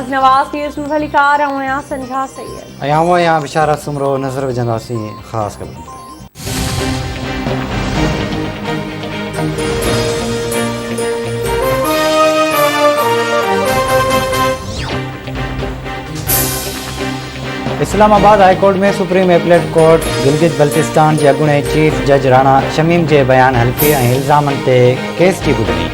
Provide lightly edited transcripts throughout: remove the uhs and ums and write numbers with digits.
नवाज़ पीर मुखलिकार ऐं संझा सैयद या बिशारा सुमरो नज़र विझंदासीं ख़ासि ख़बर। इस्लामाबाद हाई कोर्ट में supreme appellate court Gilgit Baltistan के अॻूणे चीफ जज राणा शमीम के बयान हल्फी और इल्ज़ामन ते केस की ॿुधणी।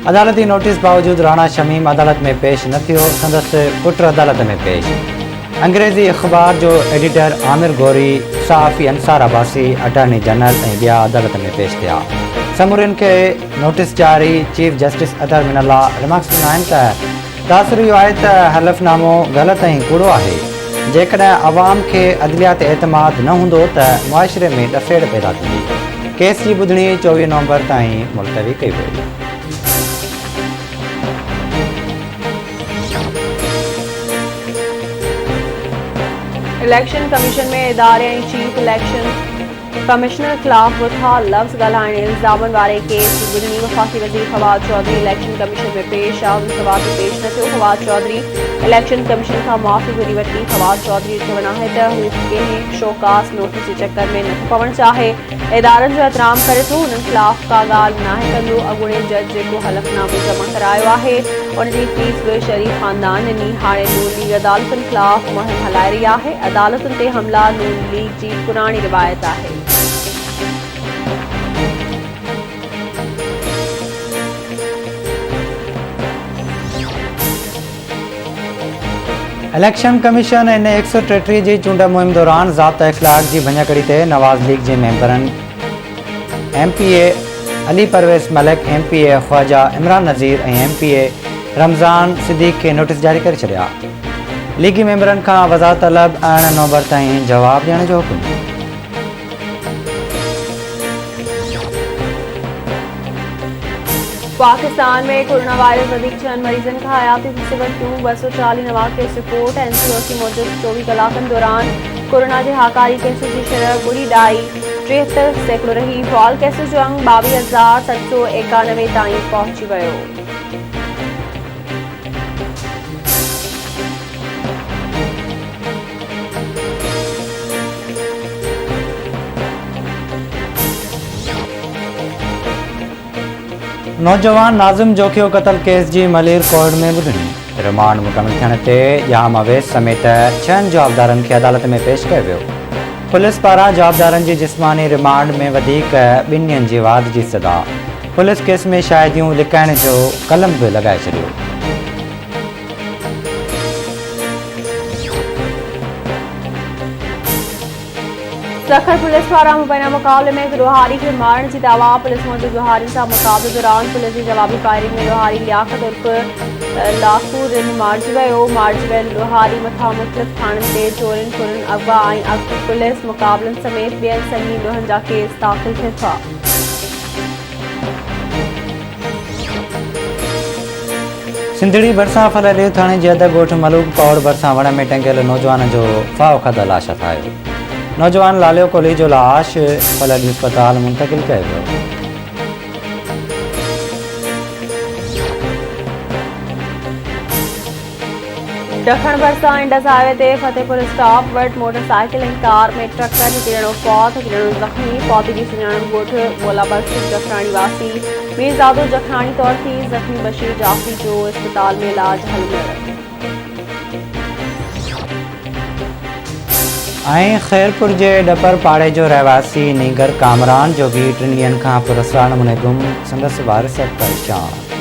अदालती नोटिस बावजूद राणा शमीम अदालत में पेश न थियो। संदसि पुट अदालत में पेश। अंग्रेज़ी अख़बार जो एडिटर आमिर गौरी, सहाफ़ी अंसार अब्बासी, अटॉर्नी जनरल और ॿिया अदालत में पेश थिया। समूरिन के नोटिस जारी चीफ जस्टिस अतर मिनल्ला रिमार्क्स ॾिना आहिनि त तासिर इहो आहे त हलफ़नामो ग़लति ऐं कूड़ो आहे। जेकॾहिं अवाम के अदलिया ते एतमाद न हूंदो त मुआशरे में ॾफेड़ पैदा थींदी। केस की ॿुधणी 24 नवंबर ताईं मुलतवी कई वई। इलेक्शन कमीशन में इदारे ऐं चीफ इलेक्शन कमिश्नर ख़िलाफ़ बुथा लफ़्ज़ ॻाल्हाइण इल्ज़ामनि वारे केस की ॿुधणी वफ़ाक़ी वज़ीर फवाद चौधरी इलेक्शन कमीशन में पेश आहे। सवाल पेश न थियो। फवाद चौधरी इलेक्शन कमीशन खां माफ़ी घुरी वरिती। फवाद चौधरी जो चवणु आहे त हू कंहिं शोकास नोटिस जे चकर में नथो पवणु चाहे। इदारनि जो एतिराम करे थो। हुननि ख़िलाफ़ का ॻाल्हि नाहे कंदो। अॻूणे जज जेको हलफ़नामो जमा करायो आहे उनजी फीस बि शरीफ़ ख़ानदान ॾिनी। हाणे नून लीग अदालतुनि ख़िलाफ़ मुहिम हलाए रही आहे। अदालतुनि ते हमला नून लीग जी पुराणी रिवायत आहे। इलेक्शन कमीशन इन 133 जी चूंड मुहिम दौरान ज़ाब्ता इख़लाक़ की भञकड़ी ते नवाज़ लीग के मेंबरन MPA अली परवेज़ मलिक, MPA ख्वाजा इमरान नज़ीर और MPA रमज़ान सिद्दीक़ के नोटिस जारी कर छड़िया। लीगी मेंबरन का वज़ाहत तलब 8 नवंबर ताईं जवाब ॾियण जो हुकुम। पाकिस्तान में कोरोना वायरस अधिक 6 मरीजन का हयाती मुसीबत 240 नवा केस रिपोर्ट। NCOC मूजिब 24 कलाकनि दौरान कोरोना के हाकारी केसों की शरह 73% रही। फॉल केसों जो अंग 22,791 ताईं पहुंची वियो। नौजवान नाज़िम जोखियो कत्ल केस की मलीर कोर्ट में ॿुधणी। रिमांड मुकम्मल थियण ते याम अवेस समेत 6 जवाबदारन के अदालत में पेश किया वियो। पुलिस पारां जवाबदारन की जिस्मानी रिमांड में वधीक 2 ॾींहनि जी वाद की सदा। पुलिस केस में शाहिदियूं लिकाइण जो कलम भी लगाए छॾियो। सखर पुलिस पारां मुबैना मुकाबले में लोहारी के मारण की दावा। पुलिस मौजूद लोहारी सां मुकाबले दौरान पुलिस की जवाबी फायरिंग में लोहारी लियाकत उर्फ लाखूरिन मारिजी वियो। मारिजी वियल लोहारी मथां मुख़्तलिफ़ थाणनि ते चोरिन फुरन अगवा ऐं अॻु पुलिस मुक़ाबलनि समेत ॿियनि संगीन ॾोहनि जा केस दाख़िल थियनि था। सिंधड़ी भरिसां फलरियो थाणे जे अध ॻोठ मलूक पौड़ भरिसां वण में टंगियल नौजवान जो फाव खाधल लाश ठाहियो। नौजवान लालियो कोहली जो लाश फलरियो अस्पताल मुंतकिल किया वियो। दखण भरिसां इंडस हाईवे ते फतेहपुर स्टॉप वटि मोटरसाइकिल ऐं कार में टक्कर। हिकु ॼणो फौत, हिकु ॼणो ज़ख़्मी। फौती जी सुञाणप ॻोठ मोलाबख्श जखराणी वासी मीरज़ादो जखराणी तौर थी। ज़ख़्मी बशीर जाफ़ी जो अस्पताल में इलाज हलंदड़। खैरपुर के डपर पाड़े जो रहवासी नीगर कामरान जो भी 3 ॾींहनि खां पुरस्कार नमूने गुम। संदसि वारिस परेशान।